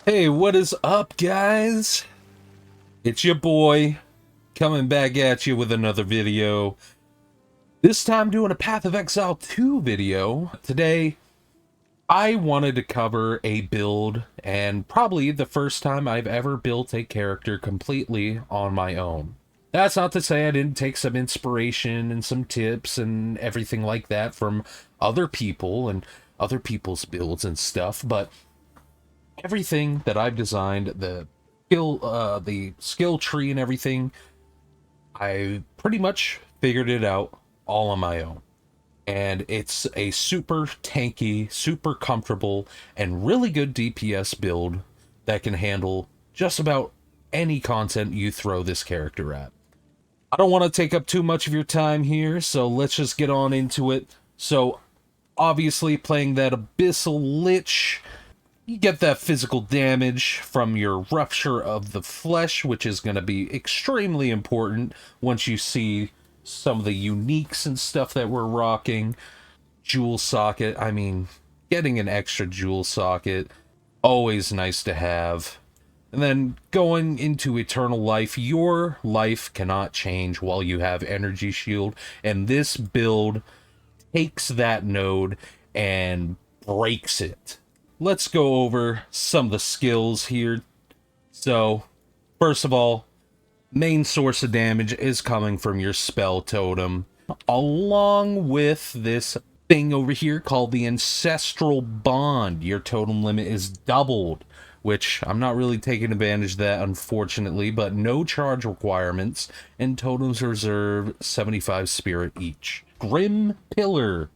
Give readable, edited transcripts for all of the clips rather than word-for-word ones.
Hey, what is up, guys? It's your boy coming back at you with another video. This time doing a Path of Exile 2 video. Today, I wanted to cover a build, and probably the first time I've ever built a character completely on my own. That's not to say I didn't take some inspiration and some tips and everything like that from other people and other people's builds and stuff, but everything that I've designed, the skill tree and everything, I pretty much figured it out all on my own. And it's a super tanky, super comfortable, and really good DPS build that can handle just about any content you throw this character at. I don't want to take up too much of your time here, so let's just get on into it. So, obviously, playing that Abyssal Lich, you get that physical damage from your rupture of the flesh, which is going to be extremely important once you see some of the uniques and stuff that we're rocking. Jewel socket, I mean, getting an extra jewel socket, always nice to have. And then going into eternal life, your life cannot change while you have energy shield, and this build takes that node and breaks it. Let's go over some of the skills here. So, first of all, main source of damage is coming from your spell totem, along with this thing over here called the Ancestral Bond. Your totem limit is doubled, which I'm not really taking advantage of that, unfortunately, but no charge requirements, and totems reserve 75 spirit each. Grim Pillar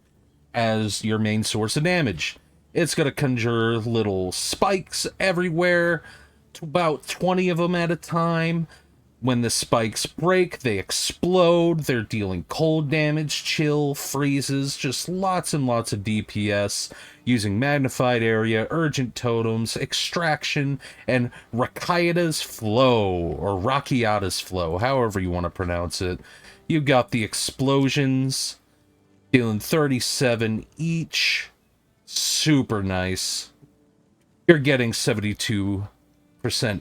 as your main source of damage. It's going to conjure little spikes everywhere, about 20 of them at a time. When the spikes break, they explode. They're dealing cold damage, chill, freezes, just lots and lots of DPS using magnified area, urgent totems, extraction, and Rakiata's flow, or Rakiata's flow, however you want to pronounce it. You've got the explosions, dealing 37 each. Super nice. You're getting 72%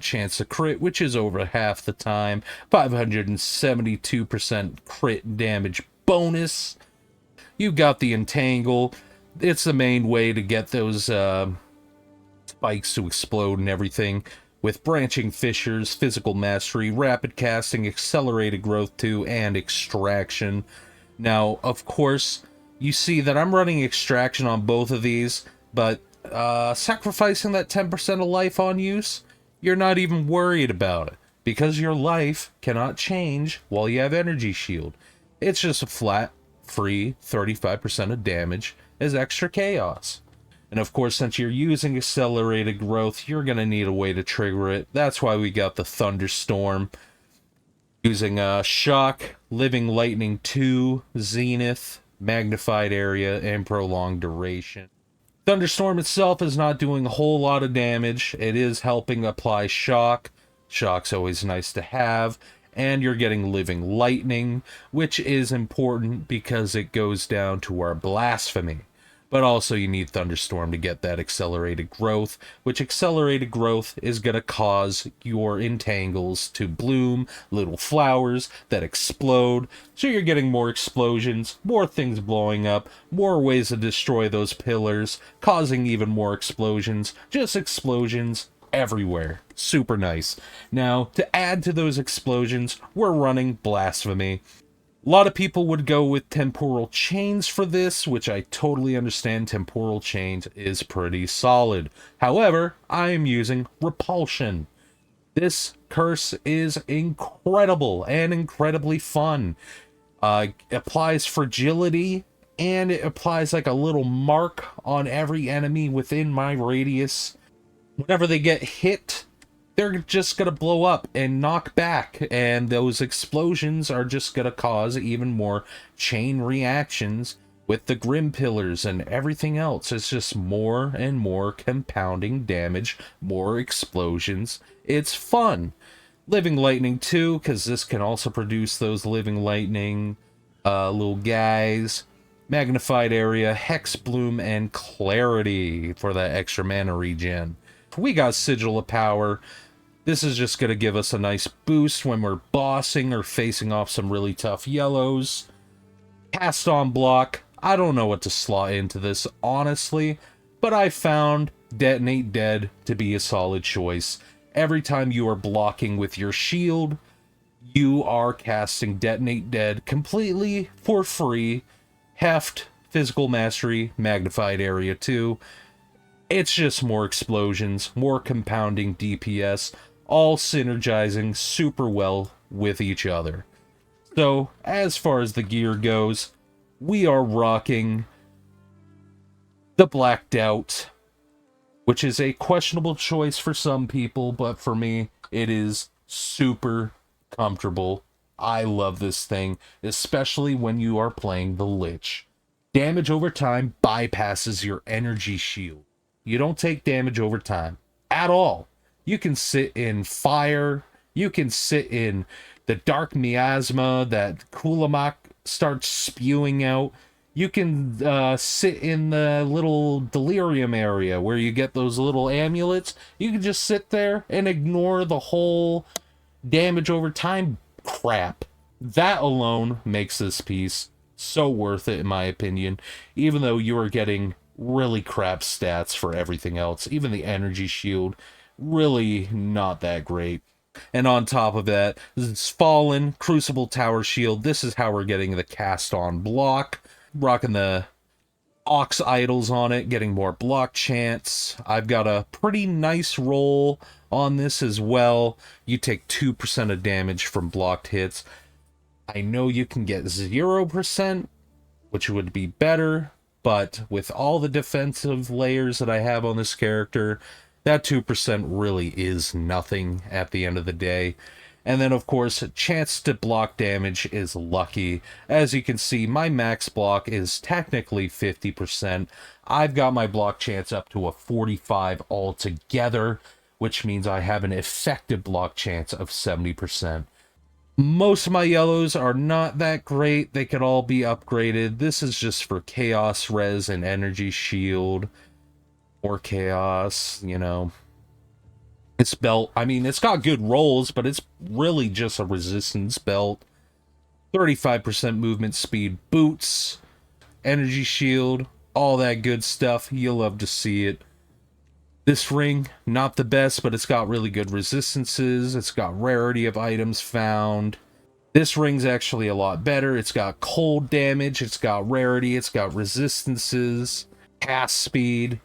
chance to crit, which is over half the time. 572% crit damage bonus. You got the entangle. It's the main way to get those spikes to explode and everything. With branching fissures, physical mastery, rapid casting, accelerated growth 2, and extraction. Now, of course, you see that I'm running extraction on both of these, but sacrificing that 10% of life on use, you're not even worried about it, because your life cannot change while you have energy shield. It's just a flat, free 35% of damage as extra chaos. And of course, since you're using accelerated growth, you're going to need a way to trigger it. That's why we got the Thunderstorm. Using Shock, Living Lightning 2, Zenith, Magnified Area, and Prolonged Duration. Thunderstorm itself is not doing a whole lot of damage. It is helping apply Shock. Shock's always nice to have. And you're getting Living Lightning, which is important because it goes down to our Blasphemy. But also you need Thunderstorm to get that accelerated growth, which accelerated growth is going to cause your entangles to bloom, little flowers that explode, so you're getting more explosions, more things blowing up, more ways to destroy those pillars, causing even more explosions, just explosions everywhere. Super nice. Now, to add to those explosions, we're running Blasphemy. A lot of people would go with Temporal Chains for this, which I totally understand. Temporal Chains is pretty solid. However, I am using Repulsion. This curse is incredible and incredibly fun. Applies fragility, and it applies like a little mark on every enemy within my radius. Whenever they get hit, they're just going to blow up and knock back, and those explosions are just going to cause even more chain reactions with the Grim Pillars and everything else. It's just more and more compounding damage, more explosions. It's fun. Living Lightning too, because this can also produce those Living Lightning little guys. Magnified Area, Hex Bloom, and Clarity for that extra mana regen. We got Sigil of Power. This is just going to give us a nice boost when we're bossing or facing off some really tough yellows. Cast on block. I don't know what to slot into this, honestly, but I found Detonate Dead to be a solid choice. Every time you are blocking with your shield, you are casting Detonate Dead completely for free. Heft, Physical Mastery, Magnified Area 2. It's just more explosions, more compounding DPS, all synergizing super well with each other. So, as far as the gear goes, we are rocking the Blacked Out, which is a questionable choice for some people, but for me, it is super comfortable. I love this thing, especially when you are playing the Lich. Damage over time bypasses your energy shield. You don't take damage over time at all. You can sit in fire. You can sit in the dark miasma that Kulamak starts spewing out. You can sit in the little delirium area where you get those little amulets. You can just sit there and ignore the whole damage over time crap. That alone makes this piece so worth it, in my opinion, even though you are getting really crap stats for everything else. Even the energy shield, really not that great. And on top of that, it's Fallen, Crucible Tower Shield. This is how we're getting the cast on block. Rocking the Ox Idols on it, getting more block chance. I've got a pretty nice roll on this as well. You take 2% of damage from blocked hits. I know you can get 0%, which would be better, but with all the defensive layers that I have on this character, that 2% really is nothing at the end of the day. And then, of course, chance to block damage is lucky. As you can see, my max block is technically 50%. I've got my block chance up to a 45 altogether, which means I have an effective block chance of 70%. Most of my yellows are not that great. They could all be upgraded. This is just for Chaos Res and Energy Shield. Or Chaos, you know. It's belt. I mean, it's got good rolls, but it's really just a resistance belt. 35% movement speed boots. Energy Shield. All that good stuff. You'll love to see it. This ring, not the best, but it's got really good resistances. It's got rarity of items found. This ring's actually a lot better. It's got cold damage. It's got rarity. It's got resistances. Cast speed.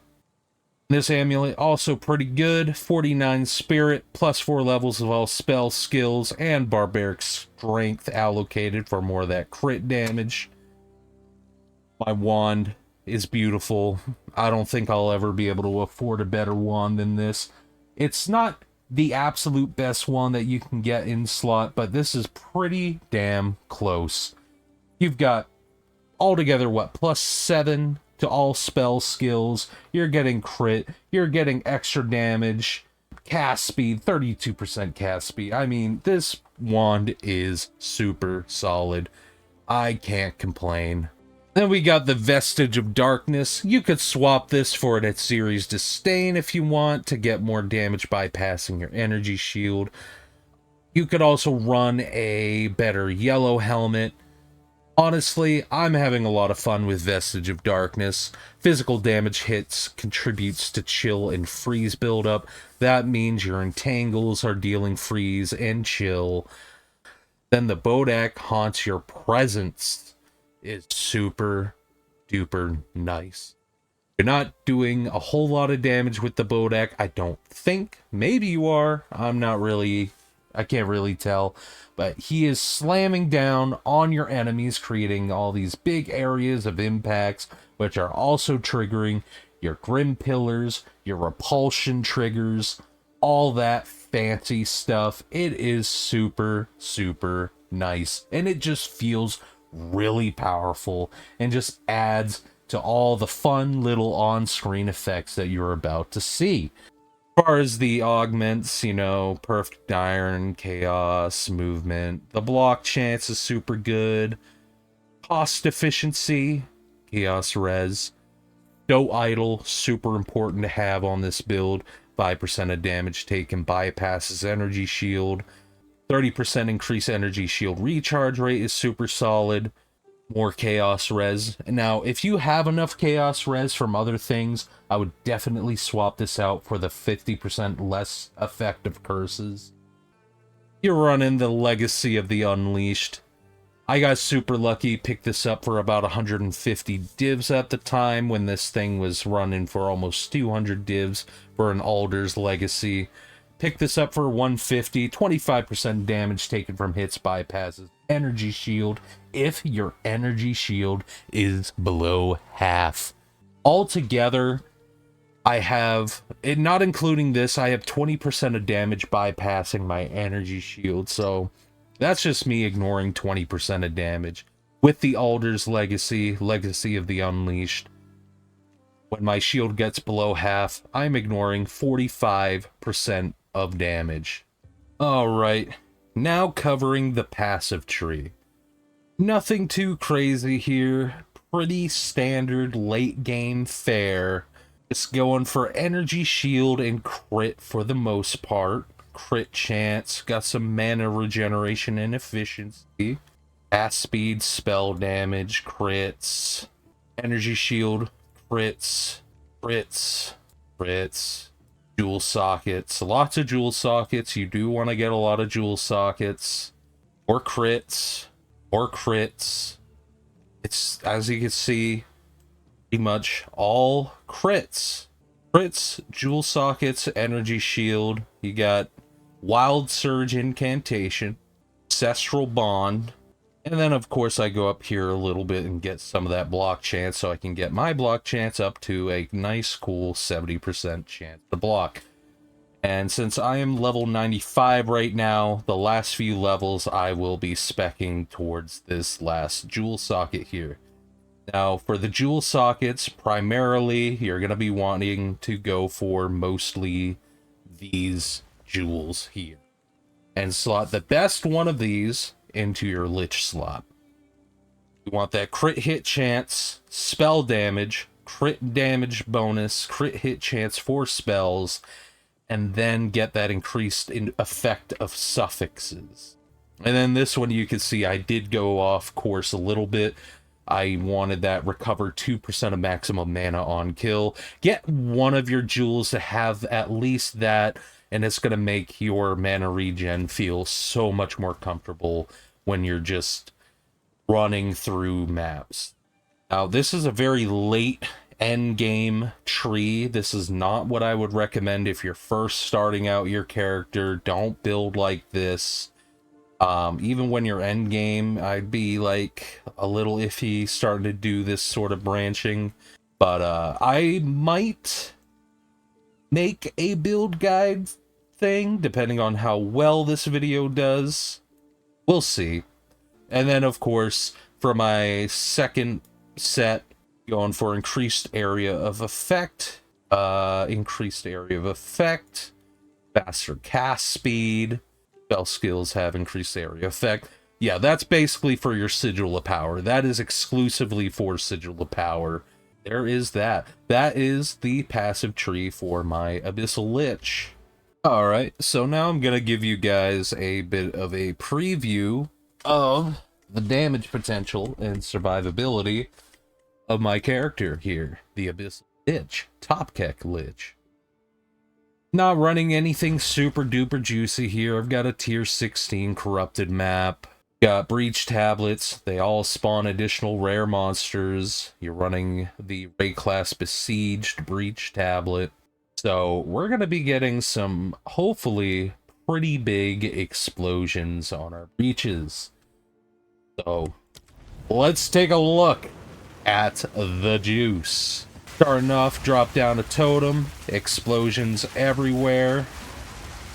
This amulet also pretty good. 49 spirit, plus 4 levels of all spell skills, and barbaric strength allocated for more of that crit damage. My wand is beautiful. I don't think I'll ever be able to afford a better wand than this. It's not the absolute best one that you can get in slot, but this is pretty damn close. You've got altogether, what, +7 to all spell skills. You're getting crit. You're getting extra damage. Cast speed, 32% cast speed. I mean, this wand is super solid. I can't complain. Then we got the Vestige of Darkness. You could swap this for an Series Disdain if you want to get more damage bypassing your energy shield. You could also run a better yellow helmet. Honestly, I'm having a lot of fun with Vestige of Darkness. Physical damage hits contributes to chill and freeze buildup. That means your entangles are dealing freeze and chill. Then the Bodak haunts your presence. Is super duper nice. You're not doing a whole lot of damage with the Bodak, I don't think. Maybe you are. I can't really tell. But he is slamming down on your enemies, creating all these big areas of impacts, which are also triggering your Grim Pillars, your Repulsion triggers, all that fancy stuff. It is super, super nice. And it just feels really powerful and just adds to all the fun little on-screen effects that you're about to see. As far as the augments, you know, Perfect Iron, Chaos, Movement, the block chance is super good. Cost efficiency, Chaos Res. Stow Idol, super important to have on this build. 5% of damage taken bypasses energy shield. 30% increased energy shield recharge rate is super solid. More chaos res. Now, if you have enough chaos res from other things, I would definitely swap this out for the 50% less effective curses. You're running the Legacy of the Unleashed. I got super lucky, picked this up for about 150 divs at the time when this thing was running for almost 200 divs for an Alder's Legacy. Picked this up for 150, 25% damage taken from hits bypasses. Energy shield, if your energy shield is below half. Altogether, I have, not including this, I have 20% of damage bypassing my energy shield, so that's just me ignoring 20% of damage. With the Alder's Legacy, Legacy of the Unleashed, when my shield gets below half, I'm ignoring 45% of damage. Alright, now covering the passive tree. Nothing too crazy here, pretty standard late game fare. It's going for energy shield and crit for the most part. Crit chance, got some mana regeneration and efficiency. Fast speed, spell damage, crits. Energy shield, crits, crits. Jewel sockets, lots of jewel sockets. You do want to get a lot of jewel sockets. Or crits. It's, as you can see, pretty much all crits. Crits, jewel sockets, energy shield. You got Wild Surge Incantation, Ancestral Bond, and then of course I go up here a little bit and get some of that block chance so I can get my block chance up to a nice cool 70% chance to block. And since I am level 95 right now, the last few levels I will be speccing towards this last jewel socket here. Now, for the jewel sockets, primarily, you're going to be wanting to go for mostly these jewels here. And slot the best one of these into your Lich slot. You want that crit hit chance, spell damage, crit damage bonus, crit hit chance for spells, and then get that increased in effect of suffixes. And then this one, you can see I did go off course a little bit. I wanted that recover 2% of maximum mana on kill. Get one of your jewels to have at least that, and it's going to make your mana regen feel so much more comfortable when you're just running through maps. Now, this is a very late end game tree. This is not what I would recommend if you're first starting out your character. Don't build like this. Even when you're end game, I'd be like a little iffy starting to do this sort of branching. But I might make a build guide thing depending on how well this video does. We'll see. And then of course, for my second set, going for increased area of effect, faster cast speed. Spell skills have increased area effect. Yeah, that's basically for your Sigil of Power. That is exclusively for Sigil of Power. There is that. That is the passive tree for my Abyssal Lich. Alright, so now I'm gonna give you guys a bit of a preview of the damage potential and survivability of my character here, the Abyssal Lich, Topkek Lich. Not running anything super duper juicy here. I've got a tier 16 corrupted map. Got breach tablets. They all spawn additional rare monsters. You're running the Ray class besieged breach tablet. So we're going to be getting some hopefully pretty big explosions on our breaches. So let's take a look at the juice. Starting off, drop down a totem, explosions everywhere.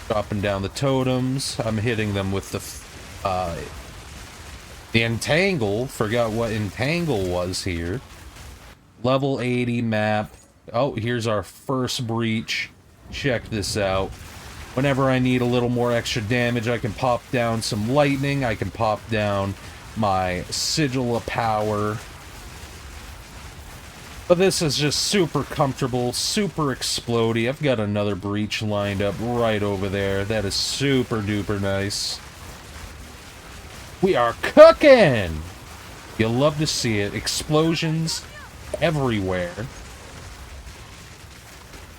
Dropping down the totems, I'm hitting them with the entangle. Forgot what entangle was here. Level 80 map. Oh, here's our first breach. Check this out. Whenever I need a little more extra damage, I can pop down some lightning. I can pop down my Sigil of Power. But this is just super comfortable, super explodey. I've got another breach lined up right over there. That is super duper nice. We are cooking! You'll love to see it. Explosions everywhere.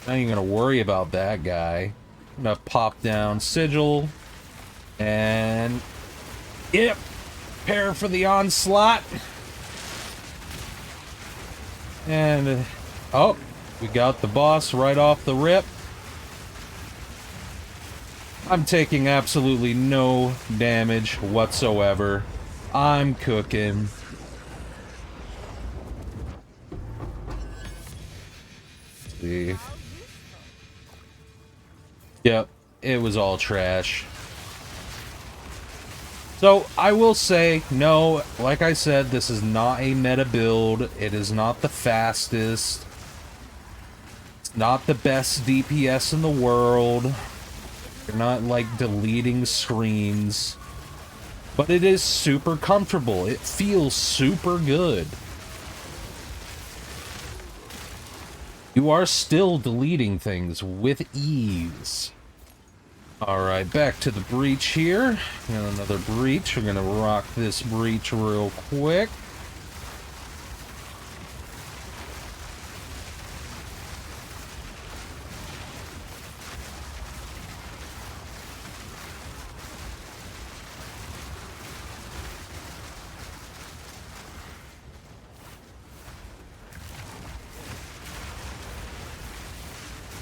Not even gonna worry about that guy. I'm gonna pop down Sigil. And... yep! Prepare for the onslaught. And, oh, we got the boss right off the rip. I'm taking absolutely no damage whatsoever. I'm cooking. Let's see. Yep, it was all trash. So, I will say, no, like I said, this is not a meta build. It is not the fastest. It's not the best DPS in the world. You're not, like, deleting screens. But it is super comfortable. It feels super good. You are still deleting things with ease. Alright, back to the breach here. Got another breach. We're gonna rock this breach real quick.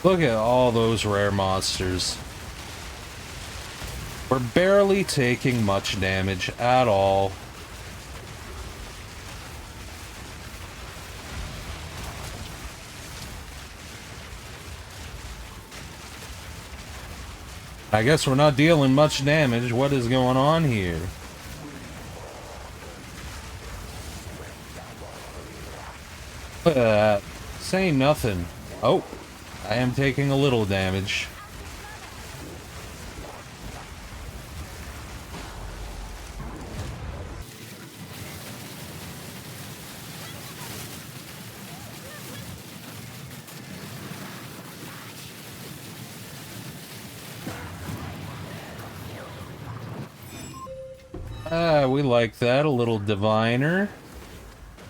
Look at all those rare monsters. We're barely taking much damage at all. I guess we're not dealing much damage. What is going on here? Look at that. Say nothing. Oh, I am taking a little damage. We like that. A little diviner.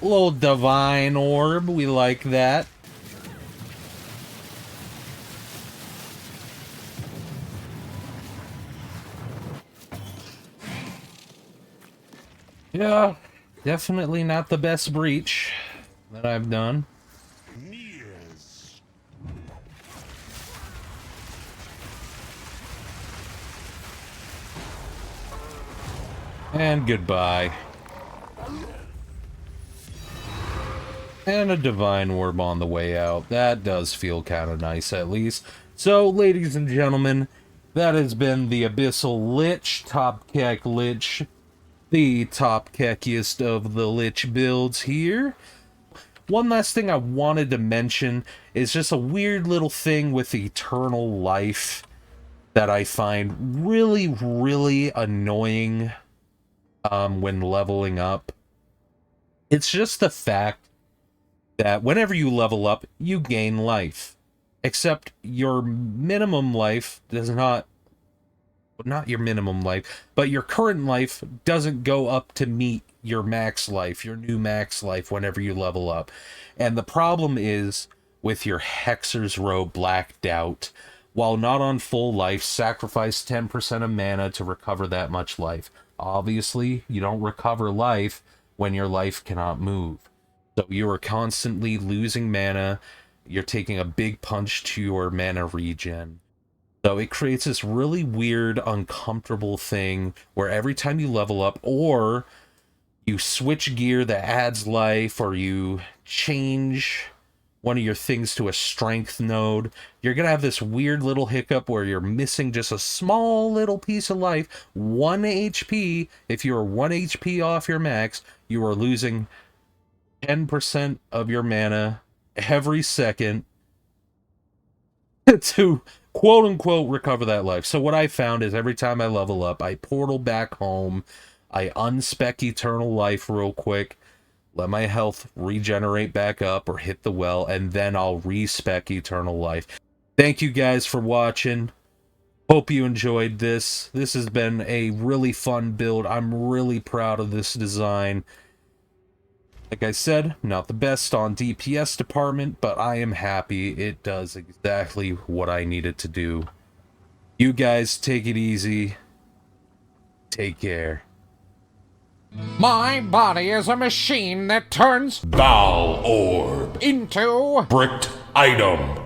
A little divine orb. We like that. Yeah, definitely not the best breach that I've done. And goodbye. And a divine orb on the way out. That does feel kind of nice, at least. So, ladies and gentlemen, that has been the Abyssal Lich, Top Kek Lich, the top kekiest of the Lich builds here. One last thing I wanted to mention is just a weird little thing with Eternal Life that I find really, really annoying when leveling up. It's just the fact that whenever you level up, you gain life. Except your minimum life does not your minimum life, but your current life doesn't go up to meet your max life, your new max life whenever you level up. And the problem is with your Hexer's Robe Blacked Out. While not on full life, sacrifice 10% of mana to recover that much life. Obviously, you don't recover life when your life cannot move. So you are constantly losing mana. You're taking a big punch to your mana regen. So it creates this really weird, uncomfortable thing where every time you level up, or you switch gear that adds life, or you change one of your things to a strength node, you're going to have this weird little hiccup where you're missing just a small little piece of life, 1 HP. If you're 1 HP off your max, you are losing 10% of your mana every second to quote-unquote recover that life. So what I found is every time I level up, I portal back home, I unspec Eternal Life real quick, let my health regenerate back up or hit the well, and then I'll respec Eternal Life. Thank you guys for watching. Hope you enjoyed this. This has been a really fun build. I'm really proud of this design. Like I said, not the best on DPS department, but I am happy. It does exactly what I needed to do. You guys take it easy. Take care. My body is a machine that turns Bowel Orb into Bricked Item.